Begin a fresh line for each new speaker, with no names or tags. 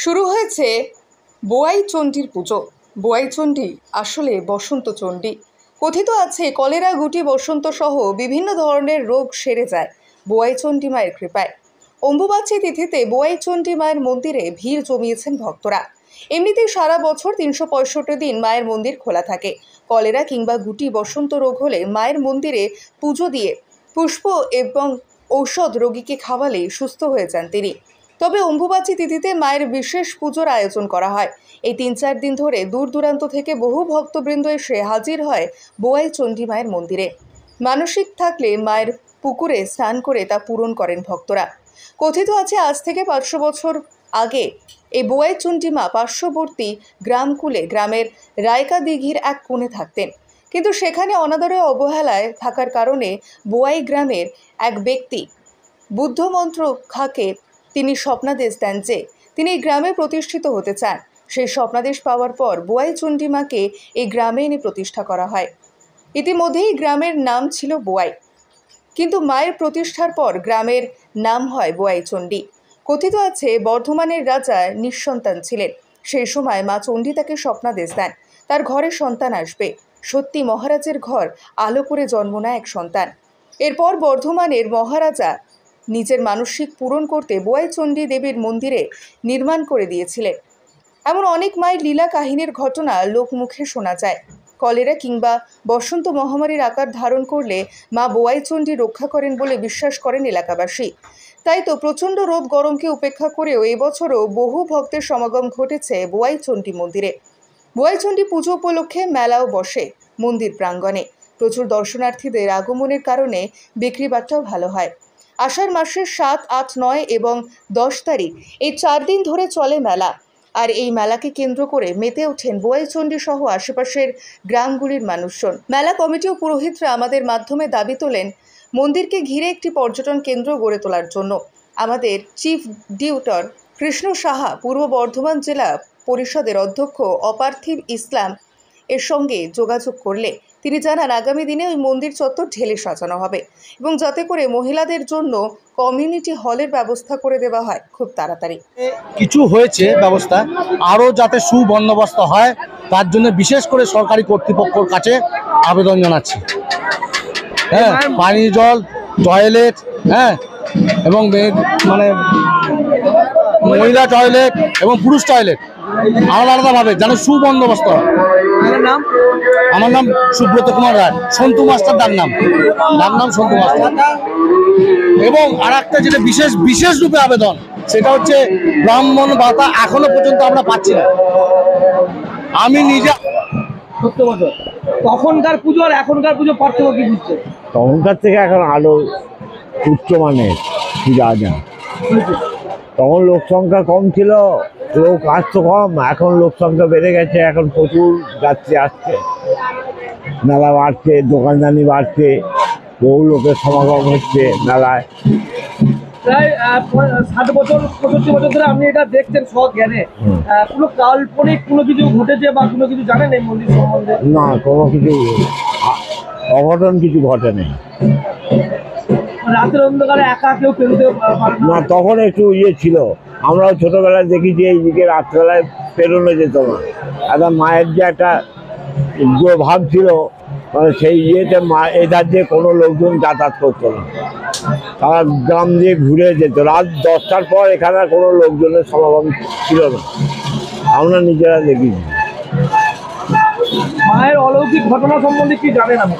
শুরু হয়েছে বোয়াই চণ্ডীর পুজো। বোয়াই চণ্ডী আসলে বসন্ত চণ্ডী। কথিত আছে কলেরা, গুটি, বসন্ত সহ বিভিন্ন ধরনের রোগ সেরে যায় বোয়াই চণ্ডী মায়ের কৃপায়। অম্বুবাচী তিথিতে বোয়াই চণ্ডী মায়ের মন্দিরে ভিড় জমিয়েছেন ভক্তরা। এমনিতেই সারা বছর 365 দিন মায়ের মন্দির খোলা থাকে। কলেরা কিংবা গুটি, বসন্ত রোগ হলে মায়ের মন্দিরে পুজো দিয়ে পুষ্প এবং ঔষধ রোগীকে খাওয়ালে সুস্থ হয়ে যান তিনি। তবে অম্বুবাচী তিথিতে মায়ের বিশেষ পুজোর আয়োজন করা হয়। এই 3-4 দিন ধরে দূর দূরান্ত থেকে বহু ভক্তবৃন্দ এসে হাজির হয় বোয়াই চণ্ডী মায়ের মন্দিরে। মানসিক থাকলে মায়ের পুকুরে স্নান করে তা পূরণ করেন ভক্তরা। কথিত আছে আজ থেকে 500 বছর আগে এই বোয়াই চণ্ডী মা পার্শ্ববর্তী গ্রামকুলে গ্রামের রায়কা দিঘির এক কোণে থাকতেন। কিন্তু সেখানে অনাদরে অবহেলায় থাকার কারণে বোয়াই গ্রামের এক ব্যক্তি বুদ্ধ মন্ত্র খাকে তিনি স্বপ্নাদেশ দেন যে তিনি এই গ্রামে প্রতিষ্ঠিত হতে চান। সেই স্বপ্নাদেশ পাওয়ার পর বোয়াই চণ্ডী মাকে এই গ্রামে এনে প্রতিষ্ঠা করা হয়। ইতিমধ্যেই গ্রামের নাম ছিল বোয়াই, কিন্তু মায়ের প্রতিষ্ঠার পর গ্রামের নাম হয় বোয়াই চণ্ডী। কথিত আছে বর্ধমানের রাজা নিঃসন্তান ছিলেন। সেই সময় মা চণ্ডী তাকে স্বপ্নাদেশ দেন তার ঘরে সন্তান আসবে। সত্যি মহারাজের ঘর আলো করে জন্ম নেয় এক সন্তান। এরপর বর্ধমানের মহারাজা নিজের মানসিক পূরণ করতে বোয়াই চণ্ডী দেবীর মন্দিরে নির্মাণ করে দিয়েছিলেন। এমন অনেক মায়ের লীলা কাহিনীর ঘটনা লোকমুখে শোনা যায়। কলেরা কিংবা বসন্ত মহামারীর আকার ধারণ করলে মা বোয়াই চণ্ডী রক্ষা করেন বলে বিশ্বাস করেন এলাকাবাসী। তাই তো প্রচণ্ড রোদ গরমকে উপেক্ষা করেও এবছরও বহু ভক্তের সমাগম ঘটেছে বোয়াই চণ্ডী মন্দিরে। বোয়াই চণ্ডী পুজো উপলক্ষে মেলাও বসে মন্দির প্রাঙ্গণে। প্রচুর দর্শনার্থীদের আগমনের কারণে বিক্রিবাট্টাও ভালো হয়। আষাঢ় মাসের 7, 8, 9 এবং 10 তারিখ এই 4 দিন ধরে চলে মেলা। আর এই মেলাকে কেন্দ্র করে মেতে ওঠেন বোয়াই চণ্ডী সহ আশেপাশের গ্রামগুলির মানুষজন। মেলা কমিটি ও পুরোহিতরা আমাদের মাধ্যমে দাবি তোলেন মন্দিরকে ঘিরে একটি পর্যটন কেন্দ্র গড়ে তোলার জন্য। আমাদের চিফ ডিউটর কৃষ্ণ সাহা, পূর্ব বর্ধমান জেলা পরিষদের অধ্যক্ষ অপার্থিব ইসলাম এর সঙ্গে যোগাযোগ করলে তিনি জানান আগামী দিনে ওই মন্দির চত্বর ঢেলে সাজানো হবে এবং যাতে করে মহিলাদের জন্য কমিউনিটি হলের ব্যবস্থা করে দেওয়া হয় খুব তাড়াতাড়ি।
কিছু হয়েছে ব্যবস্থা, আরও যাতে সুবন্দোবস্ত হয় তার জন্য বিশেষ করে সরকারি কর্তৃপক্ষের কাছে আবেদন জানাচ্ছি। হ্যাঁ, পানি, জল, টয়লেট, হ্যাঁ, এবং মানে মহিলা টয়লেট এবং পুরুষ টয়লেট আলাদা আলাদাভাবে যেন সুবন্দোবস্ত হয়। আমার নাম সুব্রত কুমার রায়, সন্তু মাস্টার ডাক নাম সন্তু মাস্টার। এবং আর একটা যেটা বিশেষ রূপে আবেদন, সেটা হচ্ছে ব্রাহ্মণ ভাতা এখনো পর্যন্ত আমরা পাচ্ছি না। আমি নিজে
তখনকার পুজো আর এখনকার পুজো পার্থক্য কি বুঝছে?
তখনকার থেকে এখন আলো উচ্চমানের পূজা যায়। তখন লোক সংখ্যা কম ছিল, লোক আসতো কম, এখন লোক সংখ্যা বেড়ে গেছে। এখন প্রচুর যাত্রী আসছে, মেলা বাড়ছে, দোকানদানি বাড়ছে, বহু লোকের সমাগম হচ্ছে মেলায়।
প্রায় 60 বছর 65 বছর ধরে আপনি এটা দেখছেন সজ্ঞানে। কোনো কাল্পনিক কোনো কিছু ঘটেছে বা কোনো কিছু জানেন এই মন্দির সম্বন্ধে?
না, কোনো কিছু অঘটন কিছু ঘটেনি।
রাতের অন্ধকারে একা কেউ পেরোতে পারে
না, তখন একটু ছিল। আমরাও ছোটবেলায় দেখি যে এইদিকে রাত্রেবেলায় পেরোনো যেত না। একটা মায়ের যে একটা ভাব ছিল, মানে সেই ইয়েতে মা এধার দিয়ে কোনো লোকজন যাতায়াত করতো না, তারা গ্রাম দিয়ে ঘুরে যেত। রাত 10টার পর এখানে কোনো লোকজনের সমাগম ছিল না, আমরা নিজেরা দেখি।
মায়ের অলৌকিক ঘটনা সম্বন্ধে কি জানেন আপনি?